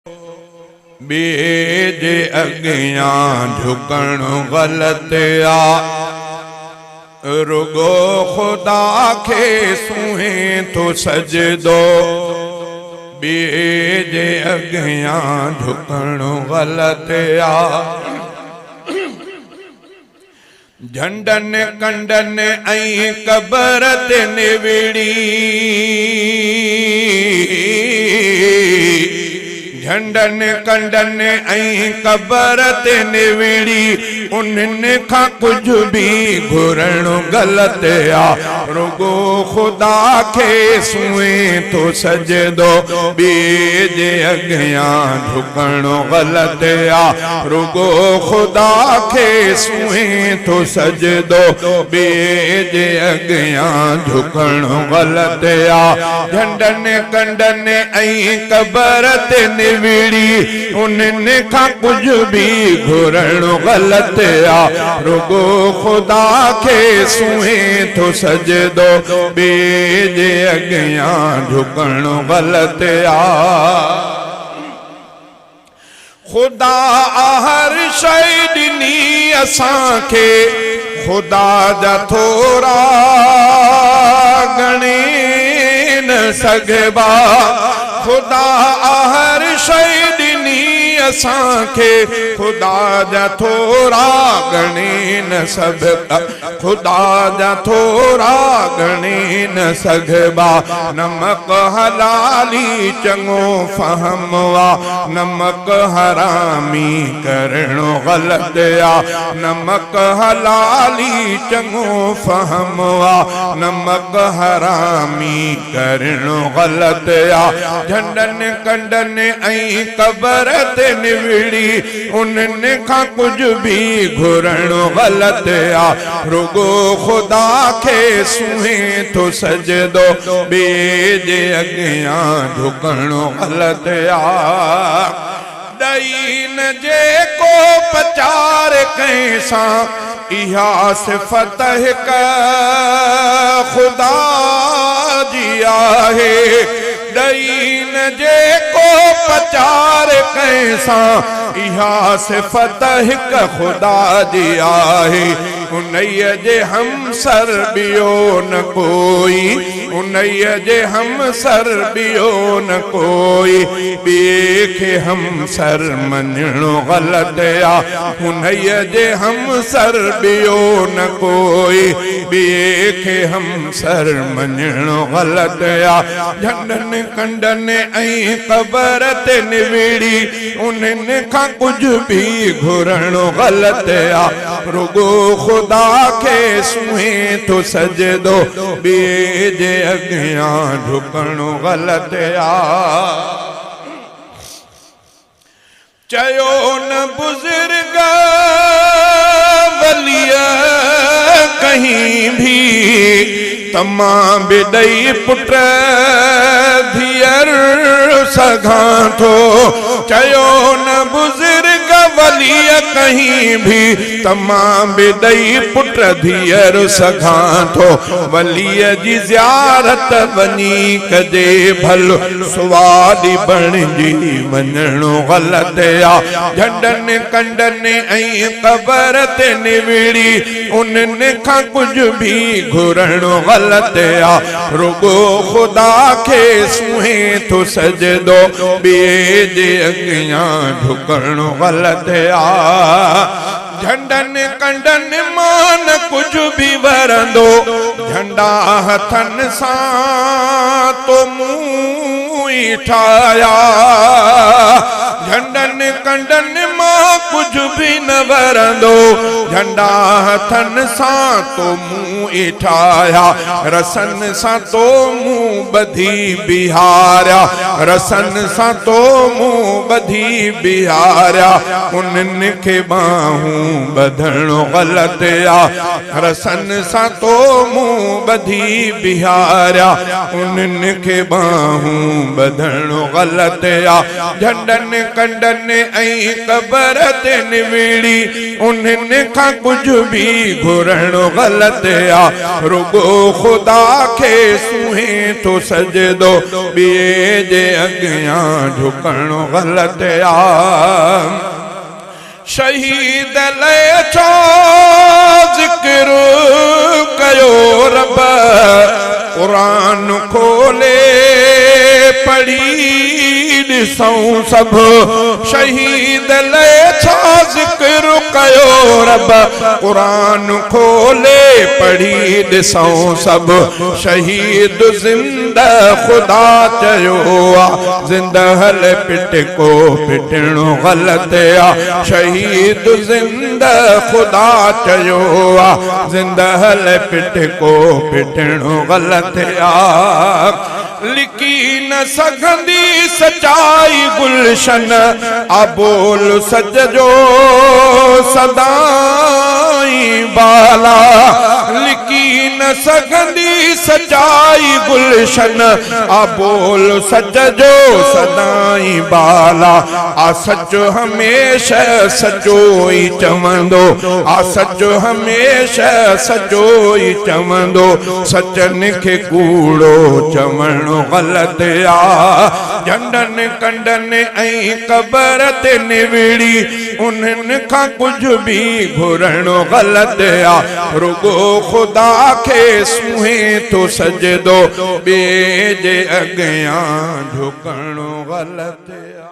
बीज अगियां झुकण गलत आ, रुगो खुदा के सूहे तो सजदो। बीज अगियां झुकण गलत आ, झंडन कंडन ऐं कबर ते निविड़ी। झंडन कंडन ऐं कबर ते निविड़ी, उन्हनि खां कुछ भी घुरण गलत आ, रुगो खुदा के सूहे तो सजदो। बीज अगियां झुकण गलत आ, रुगो खुदा के सूहे तो सजदो। बीज अगियां झुकण गलत आ, झंडन कंडन ऐं कबर ते निविड़ी, उन्हनि खां कुछ भी घुरण गलत आ, रुगो खुदा के सूहे तो सजदो। बीज अगियां झुकण गलत आ, खुदा हर शइ ॾिनी असांखे, खुदा जा थोरा गणे न सघिबा। खुदा हर शइ ॾिनी असांखे, खुदा जा थोरा गणे न सघिबा। खुदा जा थोरा गणे न सघिबा। नमक हलाली चङो फहम आ, नमक हरामी करणो गलत आ। नमक हलाली चङो फहम आ, नमक हरामी करणो गलत आ। झंडन कंडन ऐं कबर ते निविड़ी, उन्हनि खां कुछ भी घुरण गलत आ, रुगो खुदा के सूहे तो सजदो। बीज अगियां झुकण गलत आ, ॾई न जेको प्रचार कंहिंसां, इहा सिफ़त हिक खुदा जी आहे। ॾई न जेको प्रचार कंहिंसां, इहा सिफ़त हिक खुदा जी आहे। उन्हीअ जे हमसर ॿियो न कोई, उन्हीअ जे हमसर ॿियो न कोई, ॿिए खे हमसर मञणो गलत आ। उन्हीअ जे हमसर ॿियो न कोई, ॿिए खे हमसर मञणो गलत आ। झंडन कंडन ऐं कबर ते निविड़ी, उन्हनि खां कुछ भी घुरणो गलत आ, रुगो खुदा के सूहे तो सजदो। बीज अगियां झुकण गलत आ, चयो न बुजुर्ग वलिया कहीं भी, तमाम बिदई पुट धीअर सघां थो। चयो न बुजुर्ग वलिया कहीं भी, तमाम बिदई पुट धीअर सघां थो। वलीअ जी ज़ियारत वञी कजे भलो, सुवाली बणिजी वञणो गलत आ। झंडन कंडन ऐं कबर ते निविड़ी, उन्हनि खां कुछ भी घुरणो गलत आ, रुगो खुदा के सूहे तो सजदो। बीज अगियां झुकण गलत आ, झंडन कंडन मां न कुछ भी वरंदो। झंडा हथन सां तो मुंह ई ठाया, झंडन कंडन मां कुछ भी न वरंदो। झंडा हथन सां तो मुंह ई ठाया, रसन सां तो मुंह बधी बिहारिया, रसन सां तो मुंह बधी बिहारिया। उन्हनि खे बाहूं बधणो गलत आ, रसन सां तो मुंह बधी बिहारिया। उन्हनि खे बाहूं बधणो गलत आ, झंडन कंडन ऐं कबर ते निविड़ी उन्हनि खां कुछ भी घुरणो गलत आ रुगो खुदा खे सूहे तो सजदो ॿिए जे अॻियां झुकणो गलत आ शहीद लाइ छो ज़िक्र कयो रब कुरान खोले पढ़ी ॾिसूं सभु शहीद लाइ छा ज़िक्र कयो रब कुरान खोले पढ़ी ॾिसूं सभु शहीद ज़िंदा ख़ुदा चयो आ ज़िंदा हल पिट को पिटणो ग़लत आ शहीद ज़िंदा ख़ुदा चयो आ ज़िंदा हल पिट को पिटणो ग़लत आ लिकी न सघंदी सचाई गुलशन आबोल सज जो सदाई बाला लिकी न सघंदी सचाई गुलशन आबोल सज जो सदाई बाला आ सच हमेशा सचो ई चवंदो आ सच हमेशा सचो ई चवंदो सचन खे कूड़ो चवणो गलत आ झंडन कंडन ऐं कबर ते निविड़ी उन्हनि खां कुछ भी घुरणो गलत आ रुगो खुदा खे सूहे तो सजदो ॿिए जे अॻियां झुकणो गलत आ।